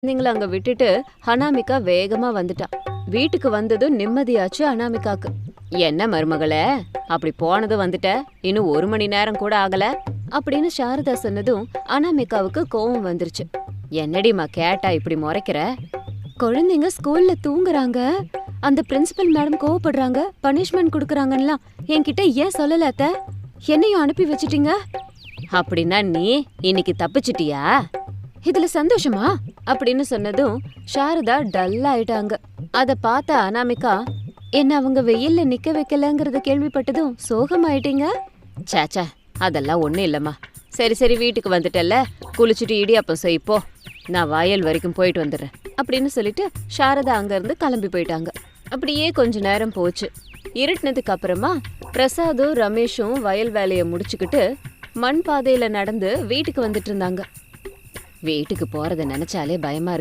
நீங்கள அங்க விட்டுட்டு அனாமிகா வேகமா வந்துட்டா. வீட்டுக்கு வந்ததும் நிம்மதியாச்சு அனாமிகாக்கு. என்ன மருமகளே, அப்படி போனது வந்துட்ட, இன்னும் 1 மணி நேரம் கூட ஆகல அப்படின்னு சாரதா சொன்னதும் அனாமிகாவுக்கு கோவம் வந்துருச்சு. என்னடிமா கேட்டா இப்படி முறைக்கிற? குழந்தைங்க ஸ்கூல்ல தூங்குறாங்க, அந்த பிரின்சிபல் மேடம் கோவப்படுறாங்க, பனிஷ்மெண்ட் கொடுக்கறாங்கலாம் என்கிட்ட ஏன் சொல்லல அத்த? என்னையும் அனுப்பி வச்சிட்டீங்க. அப்படின்னா நீ இன்னைக்கு தப்பிச்சிட்டியா? இதுல சந்தோஷமா அப்படின்னு சொன்னதும் சாரதா டல் ஆயிட்டாங்க. அத பார்த்த அனாமிகா, என்ன அவங்க வெயில்ல நிக்க வைக்கலங்கறத கேள்விப்பட்டதும் சோகமாயிட்டீங்க. சேச்சா, அதெல்லாம் ஒண்ணும் இல்லம்மா. சரி சரி, வீட்டுக்கு வந்துட்டல்ல, குளிச்சுட்டு இடியாப்பம் செய் போ, நான் வயல் வரைக்கும் போயிட்டு வந்துடுறேன் அப்படின்னு சொல்லிட்டு சாரதா அங்க இருந்து கிளம்பி போயிட்டாங்க. அப்படியே கொஞ்ச நேரம் போச்சு. இருட்டினதுக்கு அப்புறமா பிரசாதும் ரமேஷும் வயல் வேலையை முடிச்சுக்கிட்டு மண் பாதையில நடந்து வீட்டுக்கு வந்துட்டு இருந்தாங்க. வீட்டுக்கு போறத நினைச்சாலே பயமா இருக்கு.